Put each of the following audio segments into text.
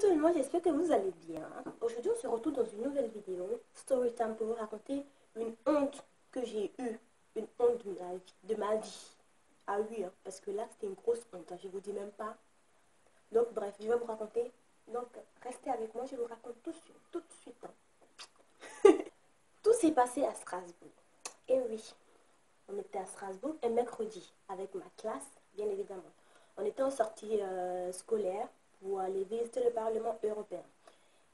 tout le monde, j'espère que vous allez bien. Aujourd'hui, on se retrouve dans une nouvelle vidéo, Story Time, pour vous raconter une honte que j'ai eue, une honte de ma vie. Ah oui, hein, parce que là, c'était une grosse honte, hein, je vous dis même pas. Donc, bref, je vais vous raconter. Donc, restez avec moi, je vous raconte tout de suite. Hein. Tout s'est passé à Strasbourg. Et oui, on était à Strasbourg un mercredi avec ma classe, bien évidemment. On était en sortie scolaire pour aller visiter le Parlement européen.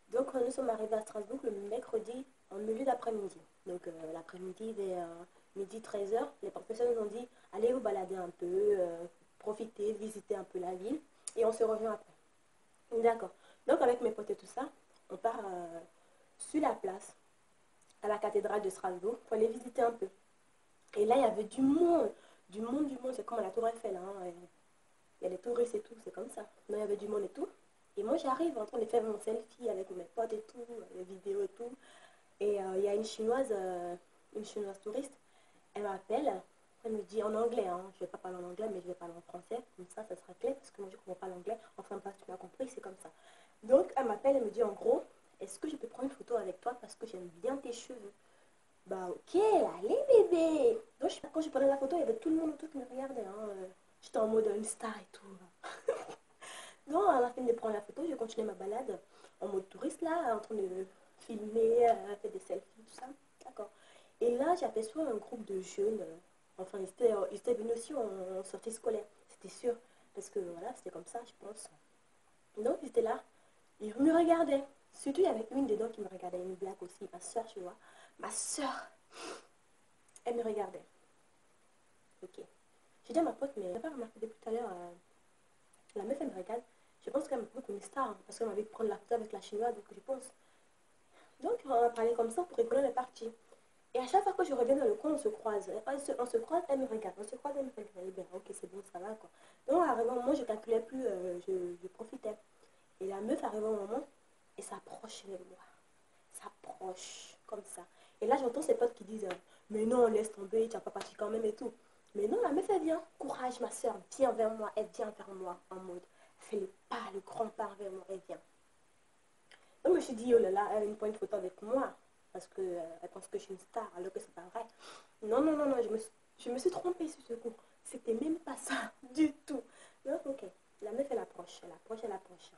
Donc, nous sommes arrivés à Strasbourg le mercredi en milieu d'après-midi. Donc, l'après-midi, vers midi 13h, les professeurs nous ont dit allez vous balader un peu, profiter, visiter un peu la ville et on se rejoint après. D'accord. Donc, avec mes potes et tout ça, on part sur la place, à la cathédrale de Strasbourg, pour aller visiter un peu. Et là, il y avait du monde, du monde, du monde. C'est comme à la Tour Eiffel, hein. Il y a les touristes et tout, c'est comme ça. Donc, il y avait du monde et tout. Et moi, j'arrive en train de faire mon selfie avec mes potes et tout, les vidéos et tout. Et il y a une chinoise touriste. Elle m'appelle. Elle me dit en anglais, hein. Je ne vais pas parler en anglais, mais je vais parler en français. Comme ça sera clair, parce que moi, je ne comprends pas l'anglais. Enfin, pas, tu m'as compris, c'est comme ça. Donc, elle m'appelle, elle me dit en gros, est-ce que je peux prendre une photo avec toi parce que j'aime bien tes cheveux? Bah, ok, allez, bébé. Donc, quand je prenais la photo, il y avait tout le monde autour qui me regardait. Hein. J'étais en mode une star et tout. Non, à la fin de prendre la photo, j'ai continué ma balade en mode touriste là, en train de filmer, faire des selfies, tout ça. D'accord. Et là, j'aperçois un groupe de jeunes. Enfin, ils étaient venus aussi en sortie scolaire, c'était sûr. Parce que voilà, c'était comme ça, je pense. Donc, ils étaient là, ils me regardaient. Surtout, il y avait une dedans qui me regardait, une blague aussi, ma soeur, tu vois. Ma soeur, elle me regardait. Ok. J'ai dit à ma pote, mais je n'ai pas remarqué depuis tout à l'heure, la meuf, elle me regarde. Je pense qu'elle me prend comme une star, hein, parce qu'elle m'avait prendre la photo avec la chinoise, donc je pense. Donc, on a parlé comme ça pour rigoler, on est parti. Et à chaque fois que je reviens dans le coin, on se croise. On se croise, elle me regarde. On se croise, elle me regarde. Et bien, ok, c'est bon, ça va, quoi. Donc, arrivant au moment, je ne calculais plus, je profitais. Et la meuf arrive au moment et s'approche de moi. S'approche, comme ça. Et là, j'entends ses potes qui disent, mais non, laisse tomber, tu vas pas partir quand même et tout. Mais non, la meuf, elle vient. Courage, ma soeur, viens vers moi. Elle vient vers moi en mode, fais le pas, le grand pas vers moi, elle vient. Donc, je me suis dit, oh là là, elle me prend une photo avec moi. Parce qu'elle pense que je suis une star, alors que c'est pas vrai. Non, non, non, non, je me suis trompée sur ce coup. C'était même pas ça du tout. Donc, ok. La meuf, elle approche, elle approche, elle approche.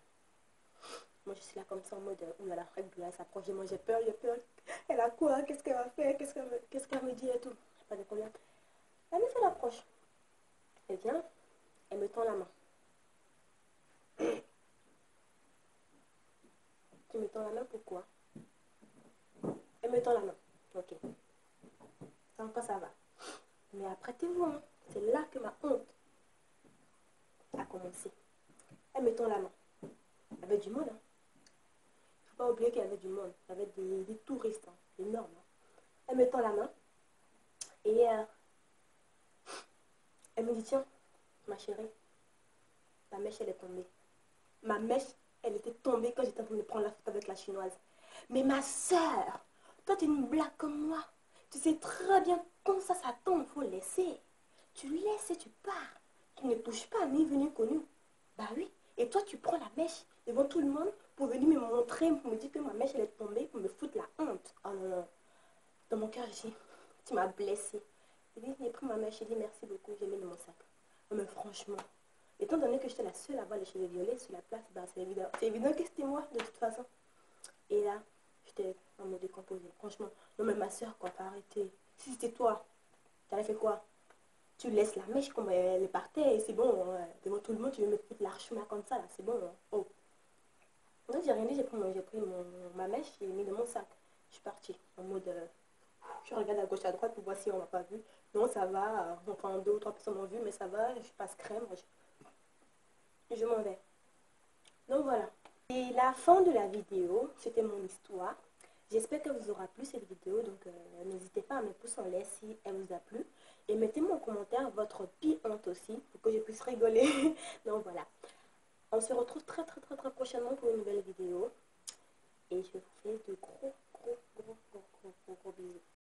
Moi, je suis là comme ça en mode, oh là là, elle s'approche de moi, j'ai peur, j'ai peur. Elle a quoi? Qu'est-ce qu'elle va faire? Qu'est-ce qu'elle me dit et tout? Pas de problème. La meuf, elle approche. Elle vient, elle me tend la main. Tu me tends la main pourquoi? Elle me tend la main. Ok. Ça encore, ça va. Mais après, tu vois, hein, c'est là que ma honte a commencé. Elle me tend la main. Il y avait du monde. Hein. Il ne faut pas oublier qu'il y avait du monde. Il y avait des touristes, hein, énormes. Hein. Elle me tend la main et elle me dit, tiens, ma chérie, ta mèche, elle est tombée. Ma mèche, elle était tombée quand j'étais en train de prendre la photo avec la chinoise. Mais ma soeur, toi, tu es une blague comme moi. Tu sais très bien quand ça tombe, il faut laisser. Tu laisses et tu pars. Tu ne touches pas ni venu connu. Bah oui. Et toi, tu prends la mèche devant tout le monde pour venir me montrer, pour me dire que ma mèche, elle est tombée, pour me foutre la honte. Oh non, non. Dans mon cœur, j'ai dit, tu m'as blessée. J'ai pris ma mèche, j'ai dit merci beaucoup, j'ai mis dans mon sac. Non, mais franchement, étant donné que j'étais la seule à avoir les cheveux violets sur la place, bah, c'est évident que c'était moi, de toute façon. Et là, j'étais en mode décomposé. Franchement, non, mais ma soeur, quoi, pas arrêter. Si c'était toi, t'avais fait quoi? Tu laisses la mèche comme elle est par terre et c'est bon, devant tout le monde, tu veux me foutre l'archement comme ça, là, c'est bon. Hein. Oh. Donc, j'ai rien dit, j'ai pris ma mèche et mis dans mon sac. Je suis partie en mode. Je regarde à gauche à droite pour voir si on m'a pas vu. Non, ça va. Enfin, deux ou trois personnes m'ont vu, mais ça va. Je passe crème. Je m'en vais. Donc voilà. Et la fin de la vidéo, c'était mon histoire. J'espère qu'elle vous aura plu cette vidéo. Donc n'hésitez pas à me pouce en l'air si elle vous a plu. Et mettez-moi en commentaire votre pire honte aussi pour que je puisse rigoler. Donc voilà. On se retrouve très très très très prochainement pour une nouvelle vidéo. Et je vous fais de gros gros gros gros gros gros, gros bisous.